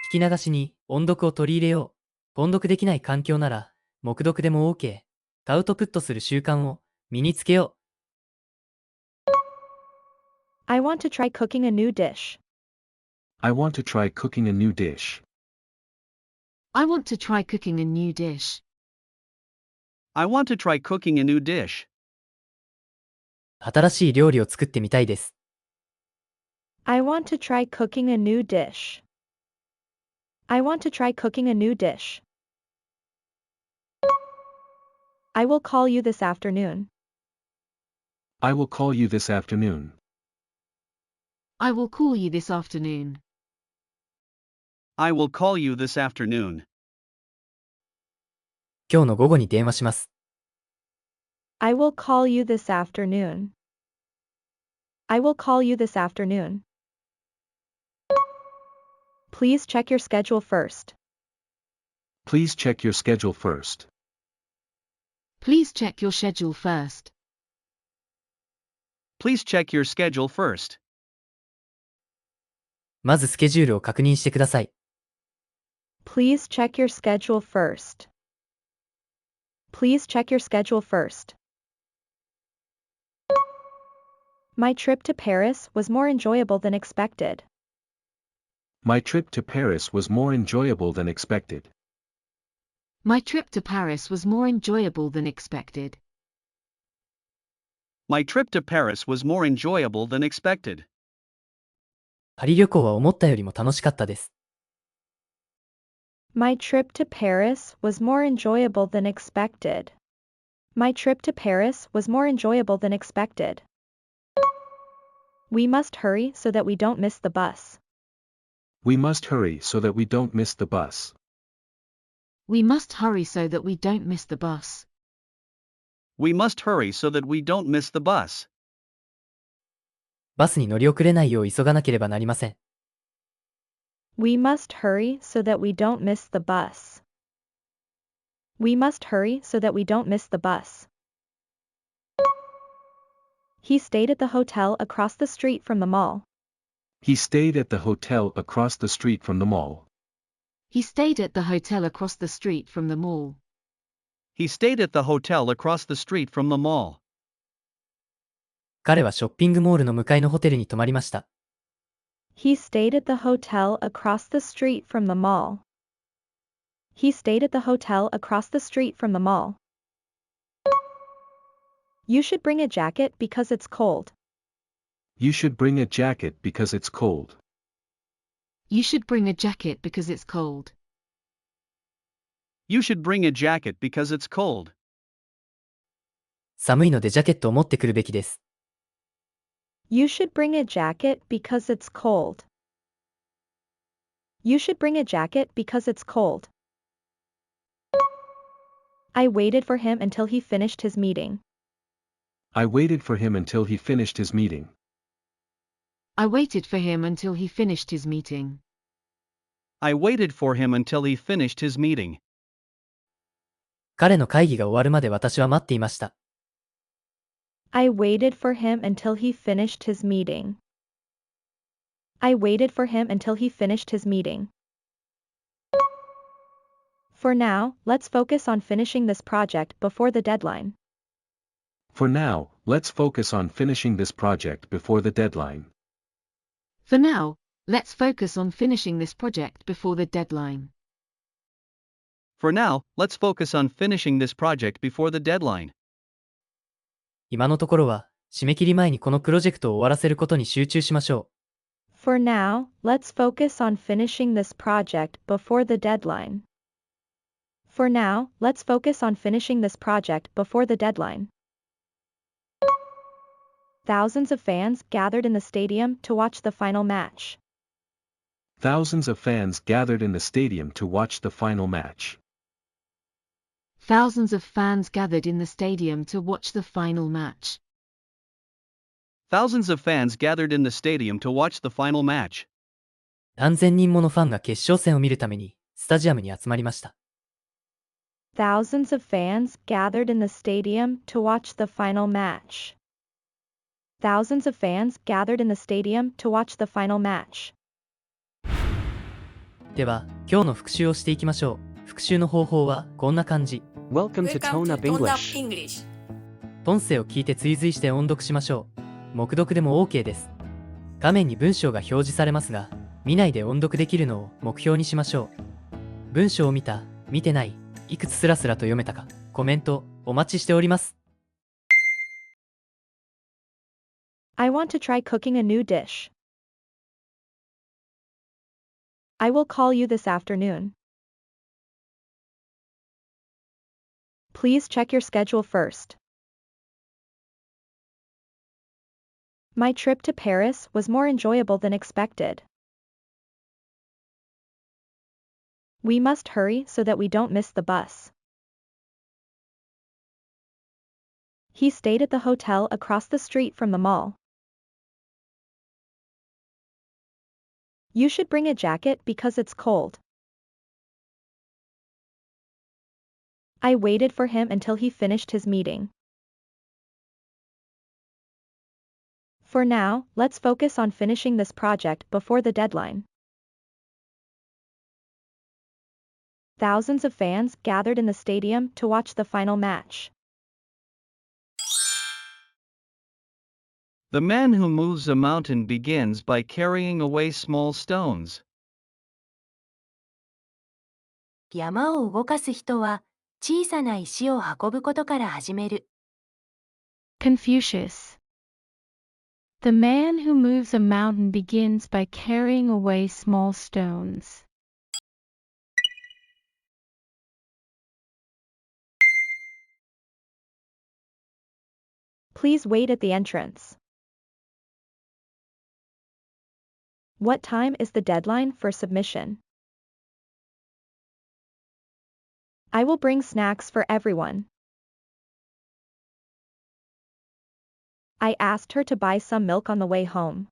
聞き流しに音読を取り入れよう。音読できない環境なら、黙読でも OK。アウトプットする習慣を身につけよう。I want to try cooking a new dish. I want to try cooking a new dish. I want to try cooking a new dish. I want to try cooking a new dish. 新しい料理を作ってみたいです。I want to try cooking a new dish. I want to try cooking a new dish. I will call you this afternoon. I will call you this afternoon. I will call you this afternoon. I will call you this afternoon. 今日の午後に電話します。I will call you this afternoon. I will call you this afternoon. Please check your schedule first. Please check your schedule first. Please check your schedule first. Please check your schedule first. まずスケジュールを確認してください。Please check your schedule first. Please check your schedule first. My trip to Paris was more enjoyable than expected. My trip to Paris was more enjoyable than expected. My trip to Paris was more enjoyable than expected. My trip to Paris was more enjoyable than expected. パリ旅行は思ったよりも楽しかったです。My trip to Paris was more enjoyable than expected. My trip to Paris was more enjoyable than expected. We must hurry so that we don't miss the bus. We must hurry so that we don't miss the bus. We must hurry so that we don't miss the bus. We must hurry so that we don't miss the bus. バスに乗り遅れないよう急がなければなりません。We must hurry so that we don't miss the bus. We must hurry so that we don't miss the bus. He stayed at the hotel across the street from the mall. He stayed at the hotel across the street from the mall. He stayed at the hotel across the street from the mall. He stayed at the hotel across the street from the mall. 彼はショッピングモールの向かいのホテルに泊まりました。He stayed at the hotel across the street from the mall. He stayed at the hotel across the street from the mall. You should bring a jacket because it's cold. You should bring a jacket because it's cold. You should bring a jacket because it's cold. You should bring a jacket because it's cold. 寒いのでジャケットを持ってくるべきです。You should bring a jacket because it's cold. You should bring a jacket because it's cold. I waited for him until he finished his meeting. I waited for him until he finished his meeting. I waited for him until he finished his meeting. I waited for him until he finished his meeting. 彼の会議が終わるまで私は待っていました。I waited for him until he finished his meeting. I waited for him until he finished his meeting. For now, let's focus on finishing this project before the deadline. For now, let's focus on finishing this project before the deadline. For now, let's focus on finishing this project before the deadline. For now, let's focus on finishing this project before the deadline. 今のところは、締め切り前にこのプロジェクトを終わらせることに集中しましょう。For now, let's focus on finishing this project before the deadline. For now, let's focus on finishing this project before the deadline. Thousands of fans gathered in the stadium to watch the final match. Thousands of fans gathered in the stadium to watch the final match. Thousands of fans gathered in the stadium to watch the final match. Thousands of fans gathered in the stadium to watch the final match. 何千人ものファンが決勝戦を見るために、スタジアムに集まりました。Thousands of fans gathered in the stadium to watch the final match. Thousands of fans gathered in the stadium to watch the final match. では、今日の復習をしていきましょう。復習の方法はこんな感じ。Welcome to Tone Up English. 音声を聞いて追随して音読しましょう。黙読でも OK です。画面に文章が表示されますが、見ないで音読できるのを目標にしましょう。文章を見た、見てない、いくつスラスラと読めたか、コメントお待ちしております。I want to try cooking a new dish. I will call you this afternoon. Please check your schedule first. My trip to Paris was more enjoyable than expected. We must hurry so that we don't miss the bus. He stayed at the hotel across the street from the mall. You should bring a jacket because it's cold. I waited for him until he finished his meeting. For now, let's focus on finishing this project before the deadline. Thousands of fans gathered in the stadium to watch the final match. The man who moves a mountain begins by carrying away small stones. 山を動かす人は小さな石を運ぶことから始める。Confucius. The man who moves a mountain begins by carrying away small stones. Please wait at the entrance. What time is the deadline for submission? I will bring snacks for everyone. I asked her to buy some milk on the way home.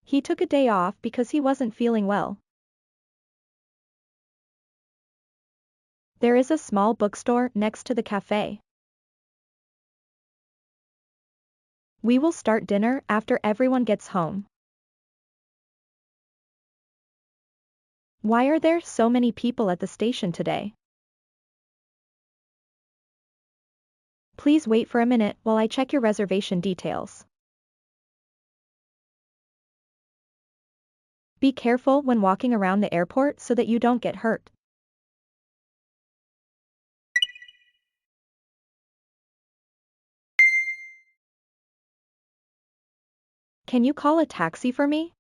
He took a day off because he wasn't feeling well. There is a small bookstore next to the cafe. We will start dinner after everyone gets home. Why are there so many people at the station today? Please wait for a minute while I check your reservation details. Be careful when walking around the airport so that you don't get hurt. Can you call a taxi for me?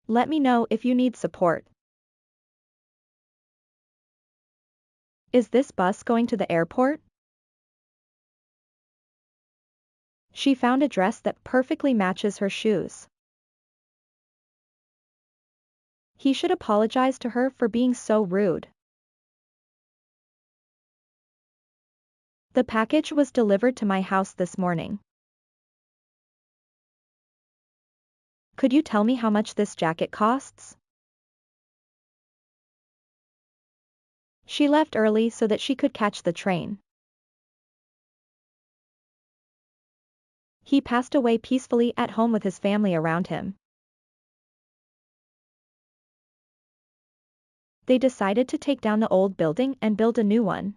Let me know if you need support. Is this bus going to the airport? She found a dress that perfectly matches her shoes. He should apologize to her for being so rude. The package was delivered to my house this morning. Could you tell me how much this jacket costs? She left early so that she could catch the train. He passed away peacefully at home with his family around him. They decided to take down the old building and build a new one.